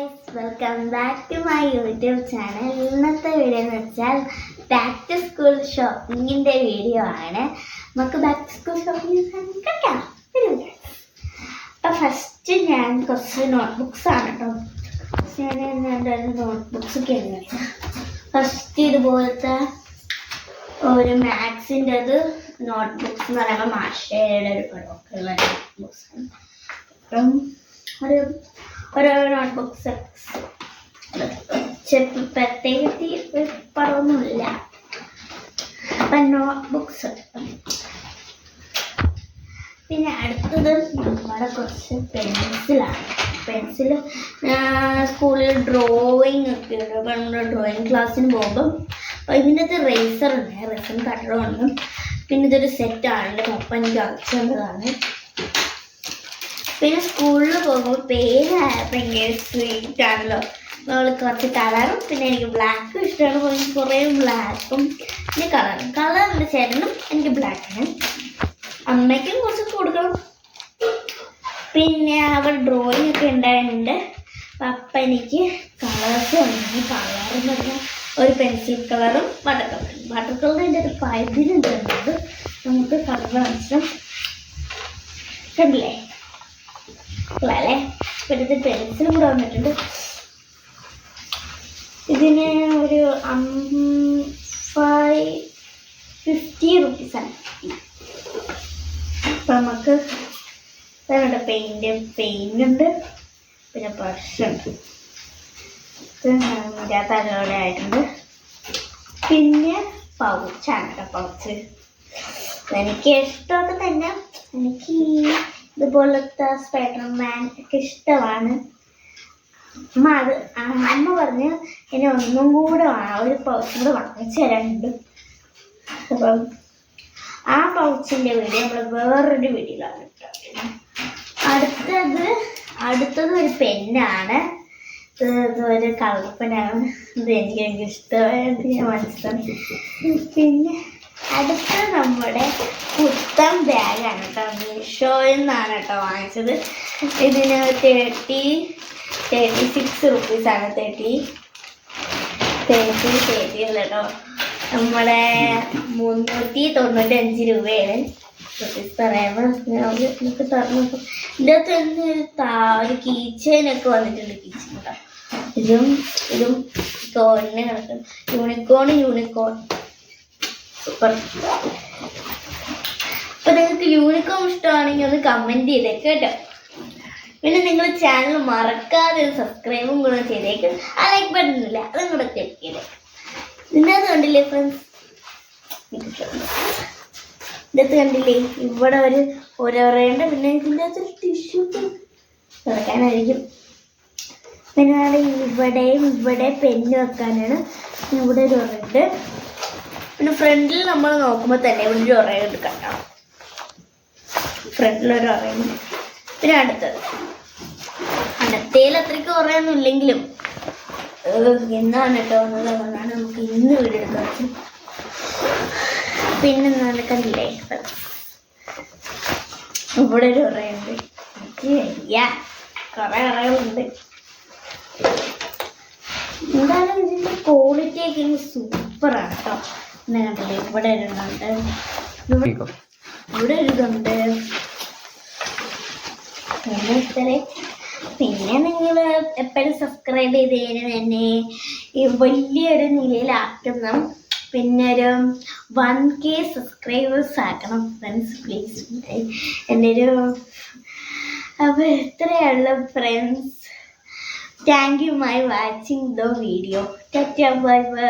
Guys, welcome back to my YouTube channel. ഇന്നത്തെ video എന്ന് വെച്ചാൽ ബാക്ക് ടു സ്കൂൾ ഷോപ്പിങ്ങിൻ്റെ വീഡിയോ ആണ്. നമുക്ക് ബാക്ക് ടു സ്കൂൾ ഷോപ്പിംഗ് കേൾക്കാം. അപ്പം ഫസ്റ്റ് ഞാൻ കുറച്ച് നോട്ട്ബുക്സ് ആണ് കേട്ടോ. ഞാൻ നോട്ട്ബുക്സ് ഒക്കെ ഉണ്ട്. ഫസ്റ്റ് ഇതുപോലത്തെ ഒരു മാത്സിൻ്റെ നോട്ട്ബുക്സ് എന്ന് പറയുമ്പോൾ മാഷയുടെ ഒരു പടമൊക്കെയുള്ള നോട്ട്ബുക്സാണ്. അപ്പം ഓരോ നോട്ട്ബുക്സ് പ്രത്യേകിച്ച് പടമൊന്നുമില്ല. അപ്പം നോട്ട്ബുക്സ്. പിന്നെ അടുത്തത് നമ്മുടെ കുറച്ച് പെൻസിലാണ്. പെൻസിൽ സ്കൂളിൽ ഡ്രോയിങ് ഒക്കെ ഉണ്ട്. അപ്പം നമ്മൾ ഡ്രോയിങ് ക്ലാസ്സിന് പോകുമ്പം ഇതിൻ്റെ റേസർ ഉണ്ട്, റേസറും കട്ടറും ഉണ്ട്. പിന്നെ ഇതൊരു സെറ്റാണ്. എൻ്റെ പപ്പ എനിക്ക് അയച്ചതാണ്. പിന്നെ സ്കൂളിൽ പോകുമ്പോൾ പേര് ഭയങ്കര സ്വീറ്റ് ആണല്ലോ. നമ്മൾ കുറച്ച് കളറും പിന്നെ എനിക്ക് ബ്ലാക്കും ഇഷ്ടമാണ്. എനിക്ക് കുറേ ബ്ലാക്കും പിന്നെ കളർ എൻ്റെ ചേട്ടനും എനിക്ക് ബ്ലാക്കാണ്. അമ്മയ്ക്കും കുറച്ച് കൊടുക്കണം. പിന്നെ അവിടെ ഡ്രോയിങ് ഒക്കെ ഉണ്ടായിട്ടുണ്ട്. പപ്പ എനിക്ക് കളേഴ്സ് ഉണ്ട്. കളർ എന്ന് പറഞ്ഞാൽ ഒരു പെൻസിൽ കളറും വാട്ടർ കളറും. വാട്ടർ കളറിൻ്റെ ഒരു പൈതിലുണ്ട്. നമുക്ക് കളർ ആവശ്യം കണ്ടില്ലേ അല്ലേ. ഇപ്പോഴത്തെ പെൻസിലും കൂടെ വന്നിട്ടുണ്ട്. ഇതിന് ഒരു 50 റുപ്പീസാണ്. അപ്പം നമുക്ക് പെയിൻ്റ് ഉണ്ട്. പിന്നെ ബ്രഷുണ്ട്. തലോടെ ആയിട്ടുണ്ട്. പിന്നെ പൗച്ചാണ് കേട്ടോ. പൗച്ച് എനിക്ക് ഇഷ്ടമൊക്കെ തന്നെ. എനിക്ക് ഇതുപോലത്തെ സ്പൈഡർമാൻ ഒക്കെ ഇഷ്ടമാണ്. അമ്മ പറഞ്ഞ് ഇനി ഒന്നും കൂടെ ഒരു പൗച്ചും കൂടെ വാങ്ങിച്ചു തരാനുണ്ട്. അപ്പം ആ പൗച്ചിൻ്റെ വീഡിയോ നമ്മൾ വേറൊരു വീഡിയോയിലാണ് ഇട്ടത്. അടുത്തത് ഒരു പെന്നാണ്. ഇതൊരു കളർ പെന്നാണ്. ഇത് എനിക്ക് ഭയങ്കര ഇഷ്ടമായത് ഞാൻ മനസ്സിലാക്കി. പിന്നെ അടുത്തത് നമ്മുടെ പുത്തൻ ബാഗാണ് കേട്ടോ. മീഷോയിൽ നിന്നാണ് കേട്ടോ വാങ്ങിച്ചത്. ഇതിന് 36 റുപ്പീസാണ്. 30 കേട്ടോ. നമ്മുടെ 395 രൂപയാണ് റുപ്പീസ് പറയുമ്പോൾ. നമുക്ക് തുറന്നു നോക്കും. ഇതിൻ്റെ അകത്ത് ഒരു കീ ചെയിനൊക്കെ വന്നിട്ടുണ്ട്. കീ ചെയിൻ കേട്ടോ. ഇതും തോന്നെ കിടക്കും. Unicorn super. അപ്പോൾ നിങ്ങൾക്ക് യൂണിക്കോൺ ഇഷ്ടമാണെങ്കിൽ ഒന്ന് കമൻറ്റ് ചെയ്തേക്ക് കേട്ടോ. പിന്നെ നിങ്ങൾ ചാനൽ മറക്കാതെ സബ്സ്ക്രൈബും കൂടെ ചെയ്തേക്ക്. ആ ലൈക്ക് ബട്ടൺ ഇല്ല, അതും കൂടെ ക്ലിക്ക് ചെയ്തേക്ക്. ഇതിനകത്ത് കണ്ടില്ലേ ഫ്രണ്ട്സ്, ഇതിനകത്ത് കണ്ടില്ലേ ഇവിടെ ഒരേണ്ട. പിന്നെ ഇതിൻ്റെ അകത്ത് ടിഷ്യൂ തുറക്കാനായിരിക്കും. പിന്നെ ഇവിടെ പെന്ന് വെക്കാനാണ്. ഇവിടെ ഒരു ഉറയുണ്ട്. പിന്നെ ഫ്രണ്ടിൽ നമ്മൾ നോക്കുമ്പോൾ തന്നെ ഇവിടെ ഒരു ഉറയുണ്ട് കേട്ടോ. ഫ്രണ്ടിലൊരു ഉറയുണ്ട്. പിന്നെ അടുത്തതിൽ അത്രയ്ക്ക് ഉറയൊന്നും ഇല്ലെങ്കിലും എന്നാണ് കേട്ടോ എന്നുള്ളതാണ് നമുക്ക് ഇന്ന് വീഡിയോ എടുക്കാൻ. പിന്നെ കണ്ടില്ലേ ഇവിടെ ഒരു ഉറയുണ്ട്. കുറേ ഉറകളുണ്ട്. എന്തായാലും ഇതിൻ്റെ ക്വാളിറ്റി ഒക്കെ സൂപ്പറാണ് കേട്ടോ. എന്നാ കണ്ടില്ലേ ഇവിടെ ഒരെണ്ണമുണ്ട്. ഇവിടെ ഒരിതുണ്ട്. പിന്നെ നിങ്ങൾ എപ്പോഴും സബ്സ്ക്രൈബ് ചെയ്ത് കഴിഞ്ഞാൽ എന്നെ ഈ വലിയൊരു നിലയിലാക്കണം. പിന്നെ ഒരു 1K സബ്സ്ക്രൈബേഴ്സ് ആക്കണം ഫ്രണ്ട്സ്, പ്ലീസ്. എൻ്റെ അപ്പോൾ ഇത്രയുള്ള friends. Thank you my watching the video. Tata, bye bye.